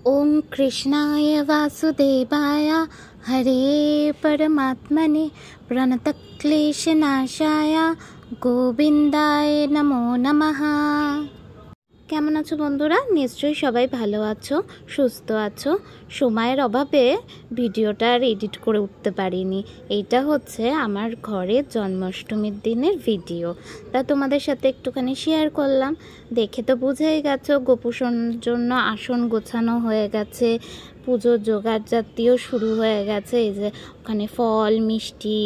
ओम कृष्णाय वासुदेवाय हरे परमात्मने प्रणतक्लेशनाशाय गोविंदाय नमो नमः। কেমন আছো বন্ধুরা? নিশ্চয়ই সবাই ভালো আছো, সুস্থ আছো। সময়ের অভাবে ভিডিওটা আর এডিট করে উঠতে পারিনি। এইটা হচ্ছে আমার ঘরের জন্মাষ্টমীর দিনের ভিডিও, তা তোমাদের সাথে একটুখানি শেয়ার করলাম। দেখে তো বুঝেই গেছো গোপুসোর জন্য আসন গোছানো হয়ে গেছে, পুজোর জোগাড় জাতীয় শুরু হয়ে গেছে। এই যে ওখানে ফল মিষ্টি,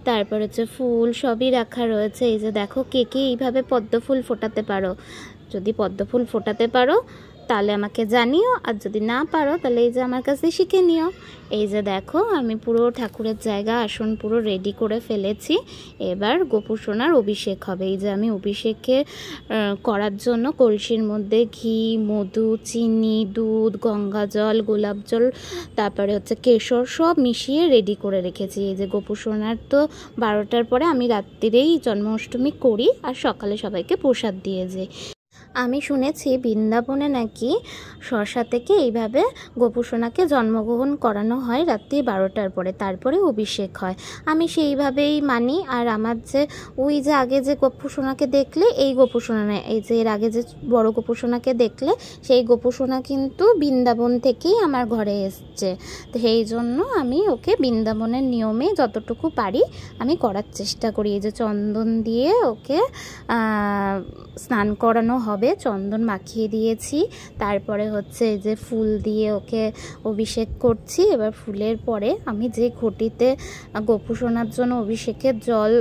তারপর হচ্ছে ফুল সবই রাখা রয়েছে। এই যে দেখো, কে কে এইভাবে পদ্ম ফুল ফোটাতে পারো? যদি পদ্ম ফুল ফোটাতে পারো তাহলে আমাকে জানিও, আর যদি না পারো তাহলে এই যে আমার কাছে শিখে নিও। এই যে দেখো, আমি পুরো ঠাকুরের জায়গা আসন পুরো রেডি করে ফেলেছি। এবার গোপুসোনার অভিষেক হবে। এই যে আমি অভিষেকে করার জন্য কলসির মধ্যে ঘি, মধু, চিনি, দুধ, গঙ্গা জল, গোলাপ জল, তারপরে হচ্ছে কেশর সব মিশিয়ে রেডি করে রেখেছি। এই যে গোপুসোনার তো 12টার পরে আমি রাত্রিরেই জন্মাষ্টমী করি আর সকালে সবাইকে প্রসাদ দিয়ে যাই। আমি শুনেছি বৃন্দাবনে নাকি শশা থেকে এইভাবে গোপুসোনাকে জন্মগ্রহণ করানো হয় রাত্রি 12টার পরে, তারপরে অভিষেক হয়। আমি সেইভাবেই মানি। আর আমার যে ওই যে আগে যে গোপুসোনাকে দেখলে এই গোপুসোনা নয়, এই যে এর আগে যে বড় গোপুসোনাকে দেখলে সেই গোপুসোনা কিন্তু বৃন্দাবন থেকেই আমার ঘরে এসছে। তো সেই জন্য আমি ওকে বৃন্দাবনের নিয়মে যতটুকু পারি আমি করার চেষ্টা করি। এই যে চন্দন দিয়ে ওকে স্নান করানো হবে, চন্দন মাখিয়ে দিয়েছি। তারপরে হচ্ছে এই যে ফুল দিয়ে ওকে অভিষেক করছি। এবার ফুলের পরে আমি যে ঘটিতে গোপুসোনার জন্য অভিষেকের জল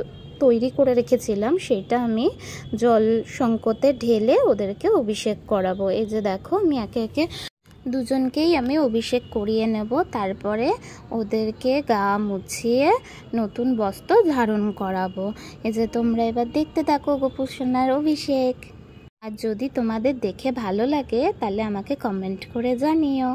তৈরি করে রেখেছিলাম সেটা আমি জল সংকোতে ঢেলে ওদেরকে অভিষেক করাবো। এই যে দেখো, আমি একে একে দুজনকেই আমি অভিষেক করিয়ে নেব। তারপরে ওদেরকে গা মুছিয়ে নতুন বস্ত্র ধারণ করাবো। এই যে তোমরা এবার দেখতে থাকো গোপুসোনার অভিষেক। আর যদি তোমাদের দেখে ভালো লাগে তাহলে আমাকে কমেন্ট করে জানিও।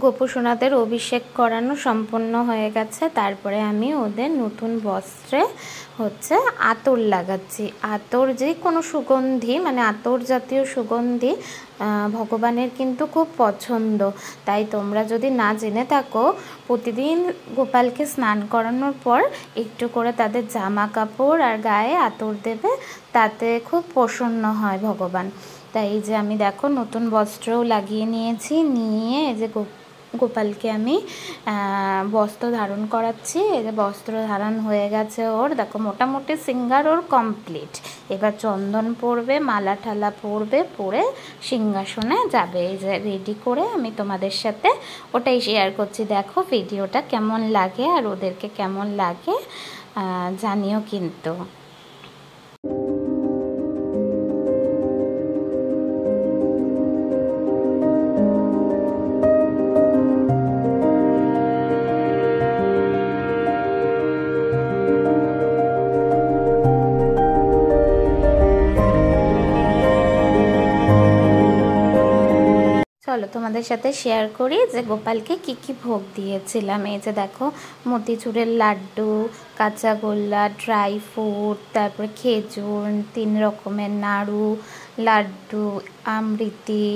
গোপুসোনাদের অভিষেক করানো সম্পন্ন হয়ে গেছে। তারপরে আমি ওদের নতুন বস্ত্রে হচ্ছে আতর লাগাচ্ছি। আতর যে কোনো সুগন্ধি, মানে আতর জাতীয় সুগন্ধি ভগবানের কিন্তু খুব পছন্দ। তাই তোমরা যদি না জেনে থাকো, প্রতিদিন গোপালকে স্নান করানোর পর একটু করে তাদের জামা কাপড় আর গায়ে আতর দেবে, তাতে খুব প্রসন্ন হয় ভগবান। তাই এই যে আমি দেখো নতুন বস্ত্রও লাগিয়ে নিয়েছি, নিয়ে এই যে গোপালকে আমি বস্ত্র ধারণ করাচ্ছি। এই যে বস্ত্র ধারণ হয়ে গেছে ওর, দেখো মোটামুটি সিঙ্গার ওর কমপ্লিট। এবার চন্দন পরবে, মালা ঠালা পরবে, পরে সিংহাসনে যাবে। এই যে রেডি করে আমি তোমাদের সাথে ওটাই শেয়ার করছি। দেখো ভিডিওটা কেমন লাগে আর ওদেরকে কেমন লাগে জানিও কিন্তু। চলো তোমাদের সাথে শেয়ার করি যে গোপালকে কি কি ভোগ দিয়েছিলাম। এই যে দেখো, মতিচুরের লাড্ডু, কাঁচাগোল্লা, ড্রাই ফ্রুট, তারপরে খেজুর, 3 রকমের নাড়ু, লাড্ডু, আমৃতি,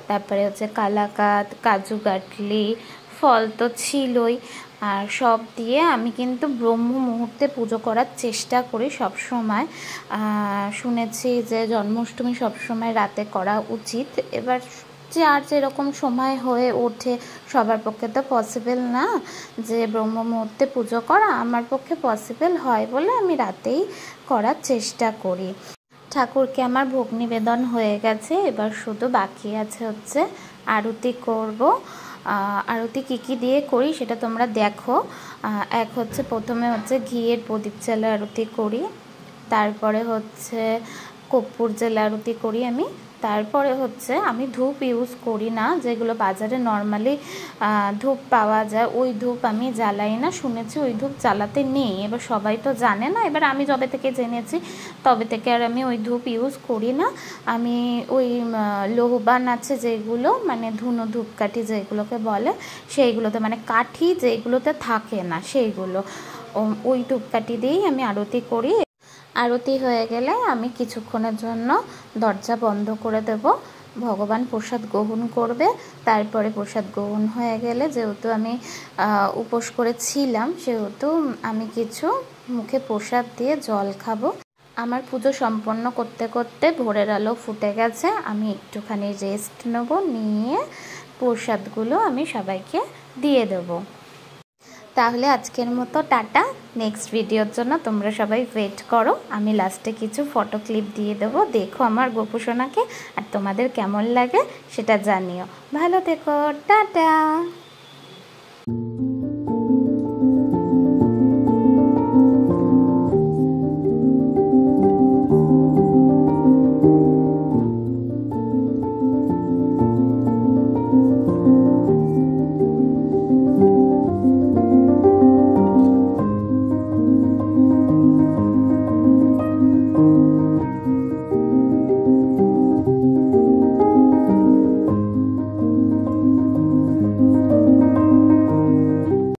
তারপরে হচ্ছে কালাকাঁদ, কাজু কাটলি, ফল তো ছিলই। আর সব দিয়ে আমি কিন্তু ব্রহ্ম মুহূর্তে পুজো করার চেষ্টা করি সব সময়। শুনেছি যে জন্মাষ্টমী সবসময় রাতে করা উচিত। এবার যে আর যেরকম সময় হয়ে ওঠে, সবার পক্ষে তো পসিবল না যে ব্রহ্ম মুহূর্তে পুজো করা। আমার পক্ষে পসিবল হয় বলে আমি রাতেই করার চেষ্টা করি। ঠাকুরকে আমার ভোগ নিবেদন হয়ে গেছে, এবার শুধু বাকি আছে হচ্ছে আরতি করব। আরতি কী দিয়ে করি সেটা তোমরা দেখো। এক হচ্ছে প্রথমে হচ্ছে ঘিয়ের প্রদীপ জ্বালা আরতি করি, তারপরে হচ্ছে কর্পূর জ্বালা আরতি করি আমি, তারপরে হচ্ছে আমি ধূপ ইউজ করি না, যেগুলো বাজারে নর্মালি ধূপ পাওয়া যায় ওই ধূপ আমি জ্বালাই না। শুনেছি ওই ধূপ জ্বালাতে নেই, এবার সবাই তো জানে না। এবার আমি যবে থেকে জেনেছি তবে থেকে আর আমি ওই ধূপ ইউজ করি না। আমি ওই লোহবান আছে যেগুলো, মানে ধুনো ধূপকাঠি যেগুলোকে বলে, সেইগুলোতে মানে কাঠি যেগুলোতে থাকে না সেইগুলো, ওই ধূপকাঠি দিয়েই আমি আরতি করি। আরতি হয়ে গেলে আমি কিছুক্ষণের জন্য দরজা বন্ধ করে দেব, ভগবান প্রসাদ গ্রহণ করবে। তারপরে প্রসাদ গ্রহণ হয়ে গেলে, যেহেতু আমি উপোস করেছিলাম সেহেতু আমি কিছু মুখে প্রসাদ দিয়ে জল খাবো। আমার পুজো সম্পন্ন করতে করতে ভোরের আলো ফুটে গেছে, আমি একটুখানি রেস্ট নেব, নিয়ে প্রসাদগুলো আমি সবাইকে দিয়ে দেবো। তাহলে আজকের মতো টাটা। নেক্সট ভিডিওর জন্য তোমরা সবাই ওয়েট করো, আমি লাস্টে কিছু ফটো ক্লিপ দিয়ে দেবো, দেখো আমার গোপুসোনাকে, আর তোমাদের কেমন লাগে সেটা জানিও। ভালো থেকো, টাটা।